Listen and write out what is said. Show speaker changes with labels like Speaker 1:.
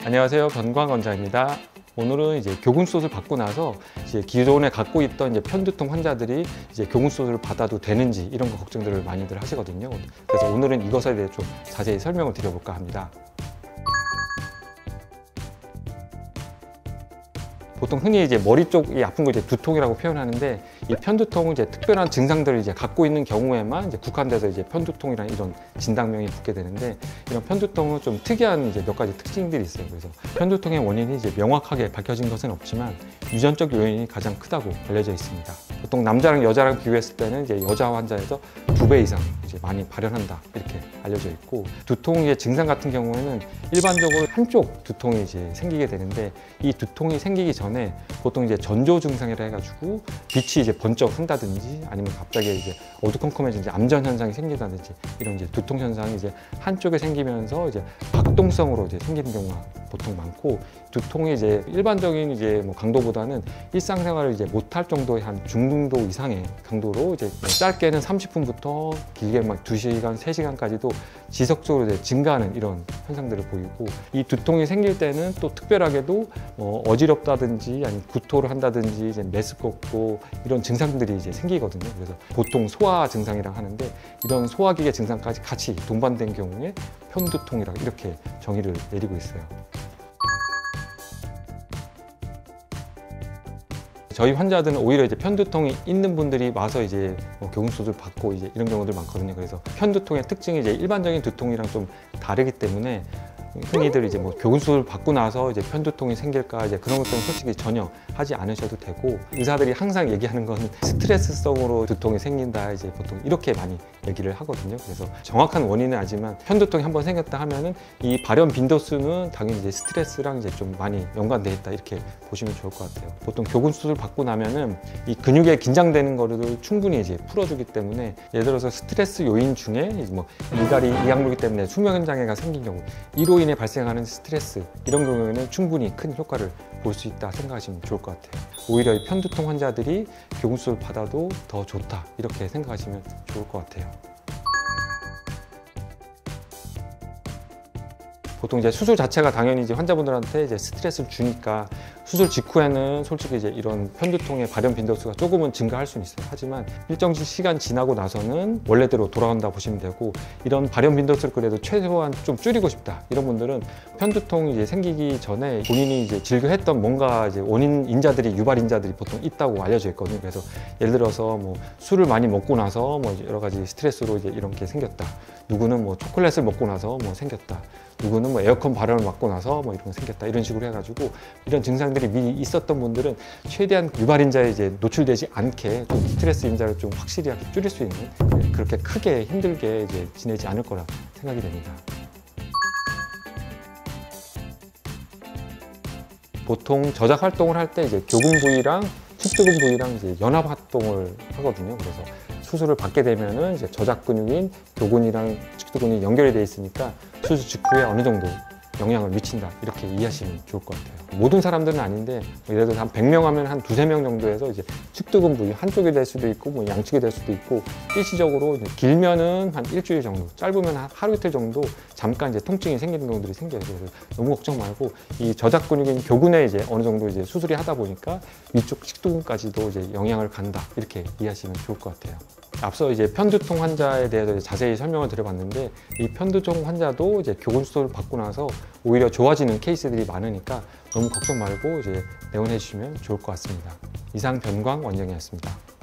Speaker 1: 안녕하세요. 변광 원장입니다. 오늘은 이제 교근수술을 받고 나서 이제 기존에 갖고 있던 이제 편두통 환자들이 이제 교근수술을 받아도 되는지 이런 거 걱정들을 많이들 하시거든요. 그래서 오늘은 이것에 대해 좀 자세히 설명을 드려볼까 합니다. 보통 흔히 이제 머리 쪽이 아픈 거 이제 두통이라고 표현하는데, 이 편두통은 이제 특별한 증상들을 이제 갖고 있는 경우에만 이제 국한돼서 이제 편두통이라는 이런 진단명이 붙게 되는데, 이런 편두통은 좀 특이한 이제 몇 가지 특징들이 있어요. 그래서 편두통의 원인이 이제 명확하게 밝혀진 것은 없지만 유전적 요인이 가장 크다고 알려져 있습니다. 보통 남자랑 여자랑 비교했을 때는 이제 여자 환자에서 2배 이상 이제 많이 발현한다 이렇게 알려져 있고, 두통의 증상 같은 경우에는 일반적으로 한쪽 두통이 이제 생기게 되는데, 이 두통이 생기기 전에 보통 이제 전조 증상이라 해가지고 빛이 이제 번쩍 한다든지 아니면 갑자기 이제 어두컴컴해진 이제 암전 현상이 생긴다든지 이런 이제 두통 현상이 이제 한쪽에 생기면서 이제 박동성으로 이제 생기는 경우가 보통 많고, 두통이 이제 일반적인 이제 뭐 강도보다는 일상생활을 이제 못할 정도의 한 중등도 이상의 강도로 이제 짧게는 30분부터 길게 막 2시간, 3시간까지도 지속적으로 이제 증가하는 이런 현상들을 보이고, 이 두통이 생길 때는 또 특별하게도 어지럽다든지 아니면 구토를 한다든지 이제 메스껍고 이런 증상들이 이제 생기거든요. 그래서 보통 소화 증상이라고 하는데, 이런 소화기계 증상까지 같이 동반된 경우에 편두통이라고 이렇게 정의를 내리고 있어요. 저희 환자들은 오히려 이제 편두통이 있는 분들이 와서 이제 교근수술 받고 이제 이런 경우들 많거든요. 그래서 편두통의 특징이 이제 일반적인 두통이랑 좀 다르기 때문에 흔히들 이제 뭐 교근수술 받고 나서 이제 편두통이 생길까 이제 그런 것들은 솔직히 전혀 하지 않으셔도 되고, 의사들이 항상 얘기하는 건 스트레스성으로 두통이 생긴다 이제 보통 이렇게 많이 얘기를 하거든요. 그래서 정확한 원인은 아니지만 편두통이 한번 생겼다 하면은 이 발현 빈도수는 당연히 이제 스트레스랑 이제 좀 많이 연관돼 있다 이렇게 보시면 좋을 것 같아요. 보통 교근수술 받고 나면은 이 근육에 긴장되는 거를 충분히 이제 풀어주기 때문에, 예를 들어서 스트레스 요인 중에 뭐 이갈이 이약물기 때문에 수면장애가 생긴 경우, 이로 인해 발생하는 스트레스 이런 경우에는 충분히 큰 효과를 볼 수 있다 생각하시면 좋을 것 같아요. 오히려 이 편두통 환자들이 교근수술 받아도 더 좋다 이렇게 생각하시면 좋을 것 같아요. 보통 이제 수술 자체가 당연히 이제 환자분들한테 이제 스트레스를 주니까 수술 직후에는 솔직히 이제 이런 편두통의 발현 빈도수가 조금은 증가할 수는 있어요. 하지만 일정 시간 지나고 나서는 원래대로 돌아온다 보시면 되고, 이런 발현 빈도수를 그래도 최소한 좀 줄이고 싶다 이런 분들은 편두통이 이제 생기기 전에 본인이 이제 즐겨했던 뭔가 이제 원인 인자들이, 유발 인자들이 보통 있다고 알려져 있거든요. 그래서 예를 들어서 뭐 술을 많이 먹고 나서 뭐 여러 가지 스트레스로 이제 이런 게 생겼다. 누구는 뭐 초콜릿을 먹고 나서 뭐 생겼다. 누구는 뭐 에어컨 바람을 맞고 나서 뭐 이런 거 생겼다 이런 식으로 해가지고, 이런 증상들이 미리 있었던 분들은 최대한 유발 인자에 이제 노출되지 않게 좀 스트레스 인자를 좀 확실히 줄일 수 있는, 그렇게 크게 힘들게 이제 지내지 않을 거라 생각이 됩니다. 보통 저작 활동을 할 때 이제 교근 부위랑 측두근 부위랑 이제 연합 활동을 하거든요. 그래서 수술을 받게 되면은 이제 저작 근육인 교근이랑 측두근이 연결이 돼 있으니까 수술 직후에 어느 정도 영향을 미친다 이렇게 이해하시면 좋을 것 같아요. 모든 사람들은 아닌데, 예를 들어서 한 100명 하면 한 2~3명 정도에서 이제 측두근 부위 한쪽이 될 수도 있고 뭐 양측이 될 수도 있고, 일시적으로 이제 길면은 한 일주일 정도, 짧으면 한 하루 이틀 정도 잠깐 이제 통증이 생기는 경우들이 생겨요. 그래서 너무 걱정 말고, 이 저작 근육인 교근에 이제 어느 정도 이제 수술이 하다 보니까 위쪽 측두근까지도 이제 영향을 간다 이렇게 이해하시면 좋을 것 같아요. 앞서 이제 편두통 환자에 대해서 자세히 설명을 드려봤는데, 이 편두통 환자도 이제 교근수술을 받고 나서 오히려 좋아지는 케이스들이 많으니까 너무 걱정 말고 이제 내원해 주시면 좋을 것 같습니다. 이상 변광 원장이었습니다.